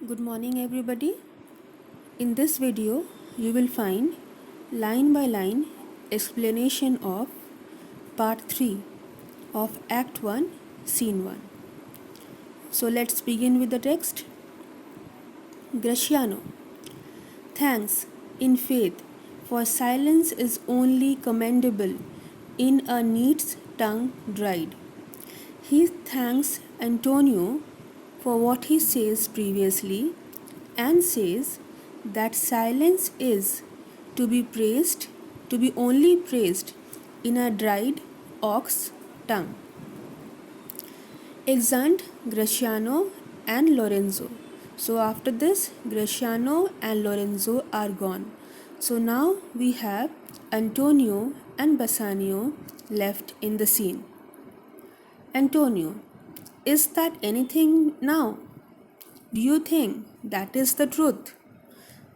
Good morning, everybody. In this video, you will find line by line explanation of part 3 of Act 1, Scene 1. So let's begin with the text. Graciano, thanks, in faith, for silence is only commendable in a neat's tongue dried. He thanks Antonio for what he says previously and says that silence is to be praised, to be only praised in a dried ox tongue. Exeunt Graciano and Lorenzo. So after this, Graciano and Lorenzo are gone. So now we have Antonio and Bassanio left in the scene. Antonio, is that anything now? Do you think that is the truth?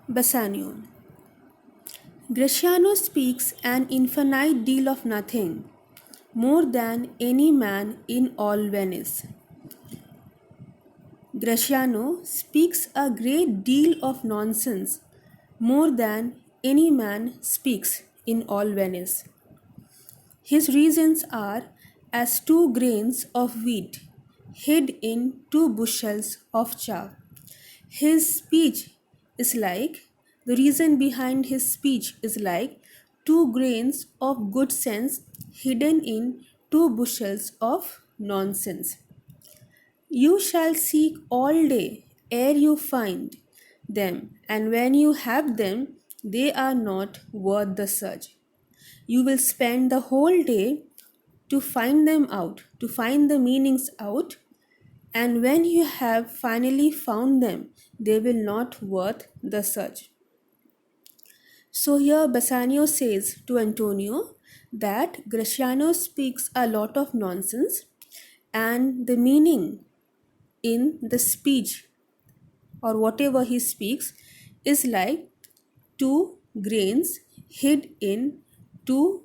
Bassanio, Graciano speaks an infinite deal of nothing, more than any man in all Venice. Graciano speaks a great deal of nonsense, more than any man speaks in all Venice. His reasons are as 2 grains of wheat hid in 2 bushels of chaff. His speech is like, the reason behind his speech is like 2 grains of good sense hidden in 2 bushels of nonsense. You shall seek all day ere you find them, and when you have them, they are not worth the search. You will spend the whole day to find them out, to find the meanings out, and when you have finally found them, they will not worth the search. So here Bassanio says to Antonio that Graciano speaks a lot of nonsense, and the meaning in the speech or whatever he speaks is like 2 grains hid in 2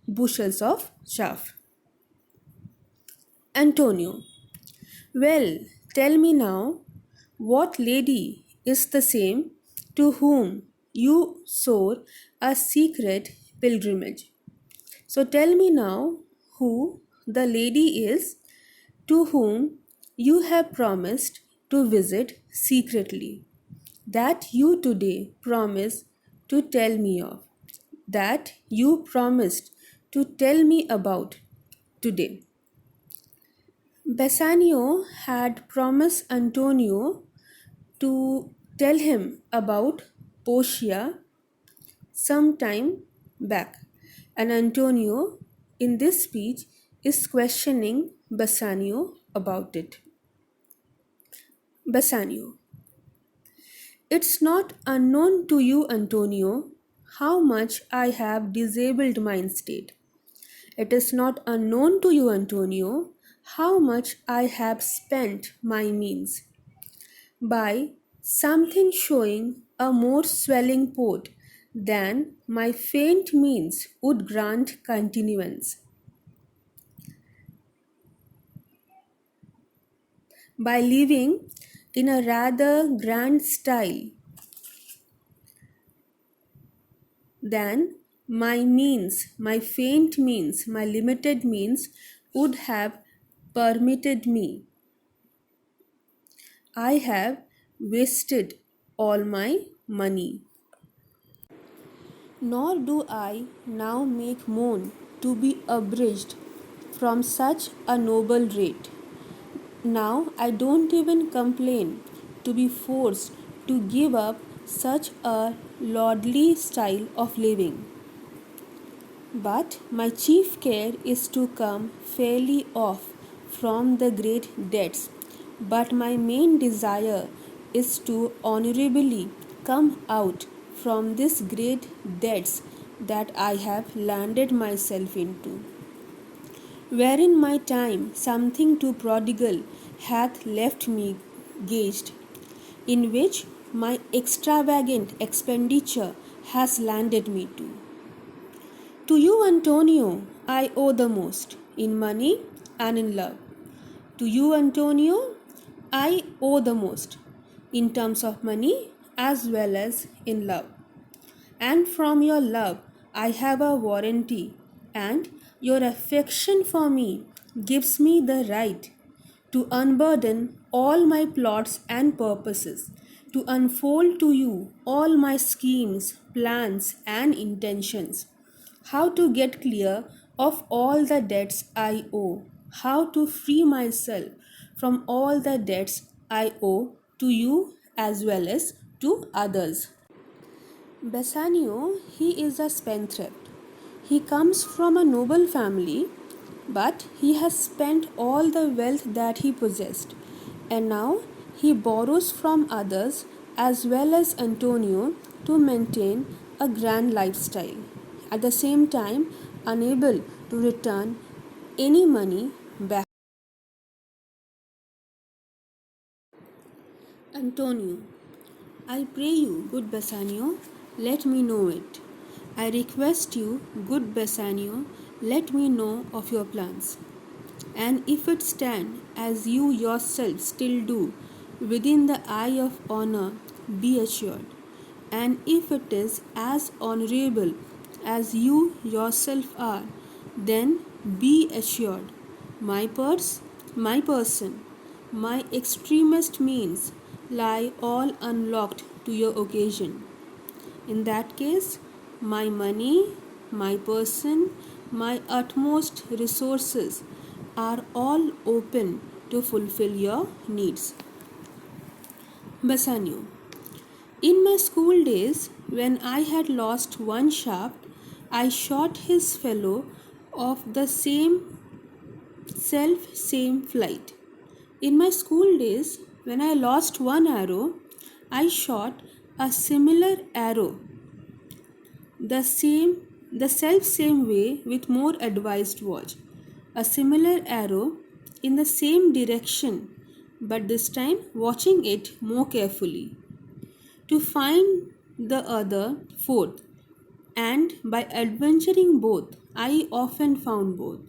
bushels of chaff. Antonio, well, tell me now, what lady is the same to whom you swore a secret pilgrimage? So tell me now who the lady is to whom you have promised to visit secretly, that you today promise to tell me of, that you promised to tell me about today. Bassanio had promised Antonio to tell him about Portia some time back, and Antonio in this speech is questioning Bassanio about it. Bassanio, it's not unknown to you, Antonio, how much I have disabled my state. It is not unknown to you, Antonio, how much I have spent my means. By something showing a more swelling port than my faint means would grant continuance. By living in a rather grand style than my means, my faint means, my limited means would have permitted me. I have wasted all my money. Nor do I now make moan to be abridged from such a noble rate. Now I don't even complain to be forced to give up such a lordly style of living. But my chief care is to come fairly off from the great debts. But my main desire is to honorably come out from these great debts that I have landed myself into, wherein my time something too prodigal hath left me gauged, in which my extravagant expenditure has landed me to. To you, Antonio, I owe the most, in money and in love. To you, Antonio, I owe the most, in terms of money as well as in love. And from your love, I have a warranty, and your affection for me gives me the right to unburden all my plots and purposes, to unfold to you all my schemes, plans, and intentions, how to get clear of all the debts I owe, how to free myself from all the debts I owe to you as well as to others. Bassanio, he is a spendthrift. He comes from a noble family, but he has spent all the wealth that he possessed, and now he borrows from others as well as Antonio to maintain a grand lifestyle, at the same time unable to return any money back. Antonio, I pray you, good Bassanio, let me know it. I request you, good Bassanio, let me know of your plans. And if it stand as you yourself still do within the eye of honor, be assured. And if it is as honorable as you yourself are, then be assured. My purse, my person, my extremest means lie all unlocked to your occasion. In that case, my money, my person, my utmost resources are all open to fulfill your needs. Bassanio. In my school days, when I had lost one shaft, I shot his fellow of the same flight. In my school days, when I lost one arrow, I shot a similar arrow the same the self same way with more advised watch, a similar arrow in the same direction, but this time watching it more carefully to find the other fourth, and by adventuring both I often found both,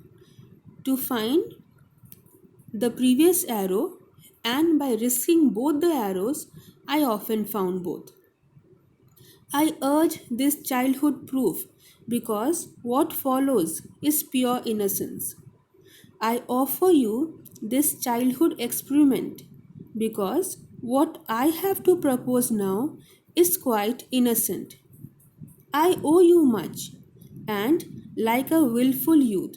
to find the previous arrow, and by risking both the arrows I often found both. I urge this childhood proof because what follows is pure innocence. I offer you this childhood experiment because what I have to propose now is quite innocent. I owe you much, and like a wilful youth,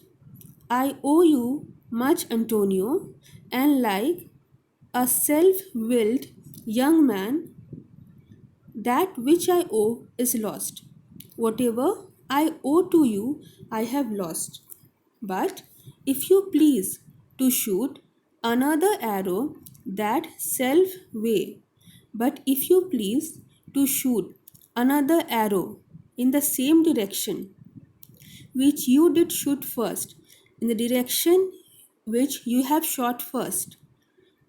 I owe you much, Antonio, and like a self willed young man, that which I owe is lost. Whatever I owe to you, I have lost. But if you please to shoot another arrow that self way, but if you please to shoot another arrow in the same direction which you did shoot first, in the direction which you have shot first,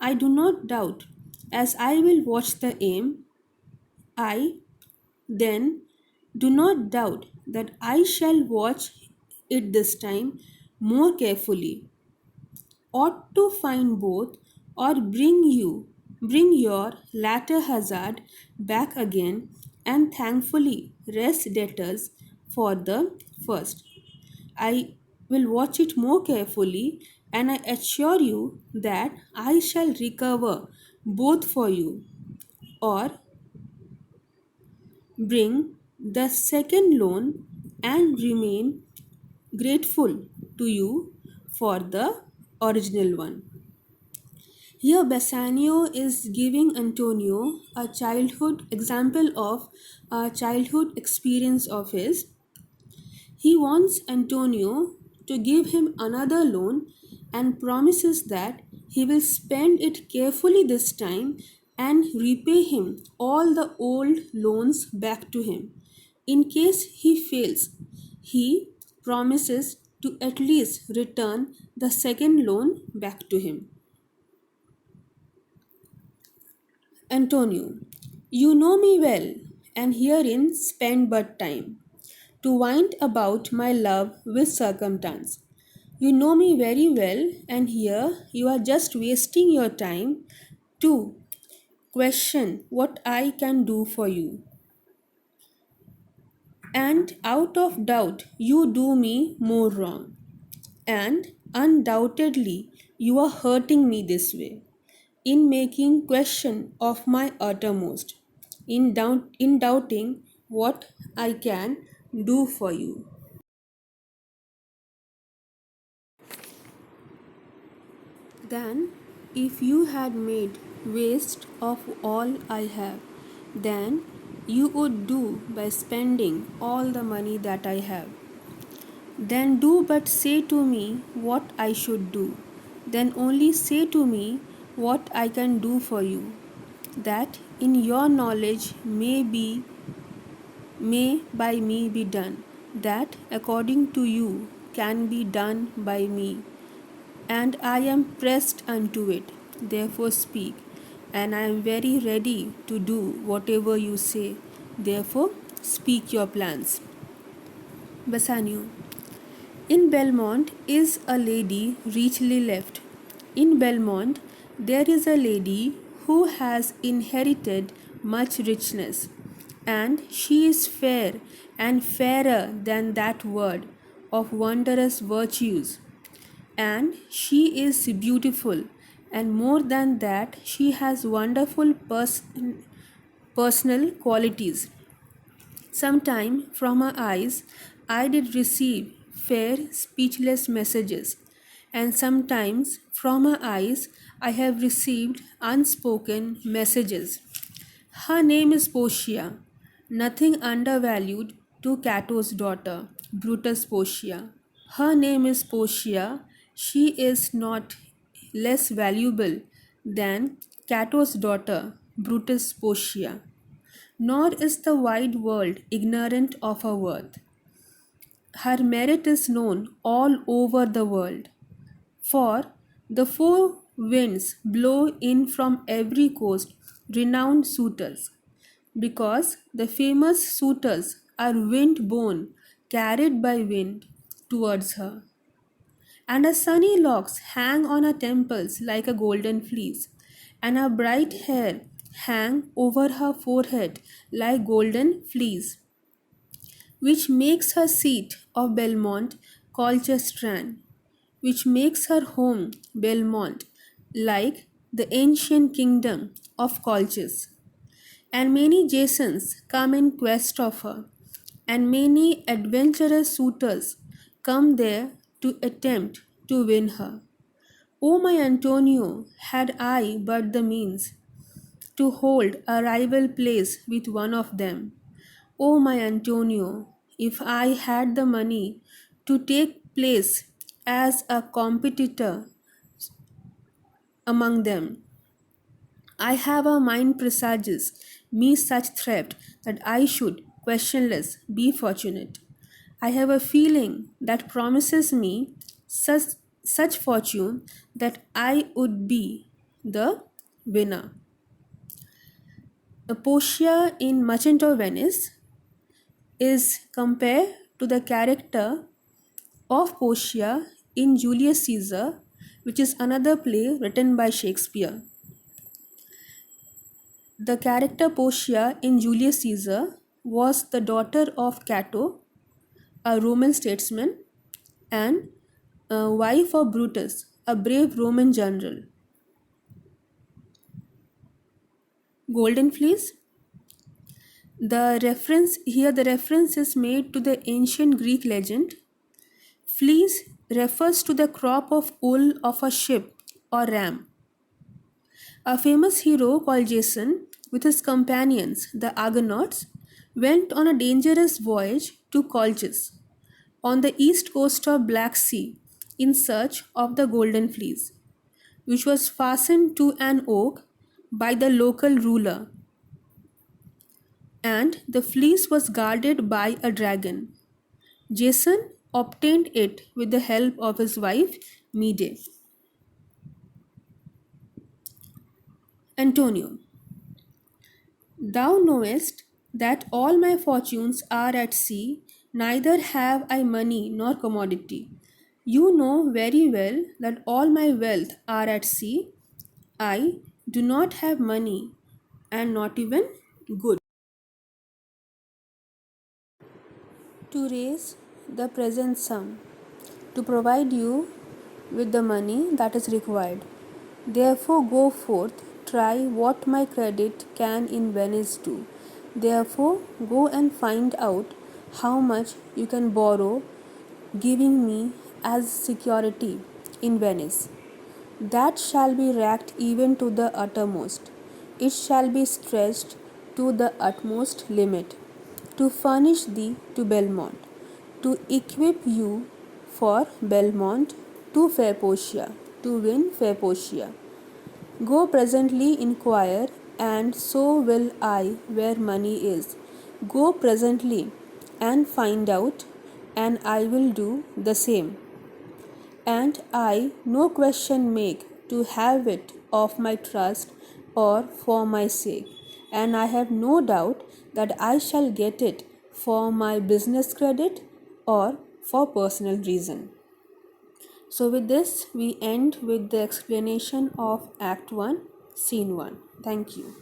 I do not doubt, as I will watch the aim, I then do not doubt that I shall watch it this time more carefully, ought to find both, or bring your latter hazard back again, and thankfully rest debtors for the first. I will watch it more carefully, and I assure you that I shall recover both for you, or bring the second loan, and remain grateful to you for the original one. Here, Bassanio is giving Antonio a childhood example of a childhood experience of his. He wants Antonio to give him another loan and promises that he will spend it carefully this time and repay him all the old loans back to him. In case he fails, he promises to at least return the second loan back to him. Antonio, you know me well, and herein spend but time to wind about my love with circumstance. You know me very well, and here you are just wasting your time to question what I can do for you. And out of doubt, you do me more wrong. And undoubtedly, you are hurting me this way, in making question of my uttermost, in doubting what I can do for you. Then, if you had made waste of all I have, then you would do by spending all the money that I have. Then do but say to me what I should do. Then only say to me what I can do for you, that in your knowledge may by me be done, that according to you can be done by me. And I am pressed unto it. Therefore speak, and I am very ready to do whatever you say. Therefore speak your plans. Bassanio. In Belmont is a lady richly left. In Belmont there is a lady who has inherited much richness, and she is fair and fairer than that word of wondrous virtues, and she is beautiful, and more than that she has wonderful personal qualities. Sometime from her eyes I did receive fair speechless messages, and sometimes from her eyes I have received unspoken messages. Her name is Portia, nothing undervalued to Cato's daughter, Brutus Portia. Her name is Portia. She is not less valuable than Cato's daughter, Brutus Portia. Nor is the wide world ignorant of her worth. Her merit is known all over the world, for the four winds blow in from every coast renowned suitors, because the famous suitors are wind borne, carried by wind towards her. And her sunny locks hang on her temples like a golden fleece, and her bright hair hang over her forehead like golden fleece, which makes her seat of Belmont Colchester, which makes her home Belmont, like the ancient kingdom of Colchis. And many Jasons come in quest of her, and many adventurous suitors come there to attempt to win her. O my Antonio, had I but the means to hold a rival place with one of them. O my Antonio, if I had the money to take place as a competitor among them, I have a mind presages me such theft that I should, questionless, be fortunate. I have a feeling that promises me such, such fortune that I would be the winner. A Portia in Merchant of Venice is compared to the character of Portia in Julius Caesar, which is another play written by Shakespeare. The character Portia in Julius Caesar was the daughter of Cato, a Roman statesman, and wife of Brutus, a brave Roman general. Golden Fleece. The reference is made to the ancient Greek legend. Fleece refers to the crop of wool of a sheep or ram. A famous hero called Jason, with his companions, the Argonauts, went on a dangerous voyage to Colchis, on the east coast of Black Sea, in search of the golden fleece, which was fastened to an oak by the local ruler, and the fleece was guarded by a dragon. Jason obtained it with the help of his wife Medea. Antonio. Thou knowest that all my fortunes are at sea, neither have I money nor commodity. You know very well that all my wealth are at sea. I do not have money, and not even good. To raise the present sum, to provide you with the money that is required. Therefore, go forth, try what my credit can in Venice do. Therefore, go and find out how much you can borrow, giving me as security in Venice. That shall be racked even to the uttermost. It shall be stretched to the utmost limit, to furnish thee to Belmont, to equip you for Belmont, to fair Portia, to win fair Portia. Go presently inquire, and so will I where money is. Go presently and find out, and I will do the same. And I no question make to have it of my trust or for my sake, and I have no doubt that I shall get it for my business credit or for personal reason. So, with this, we end with the explanation of Act 1, Scene 1. Thank you.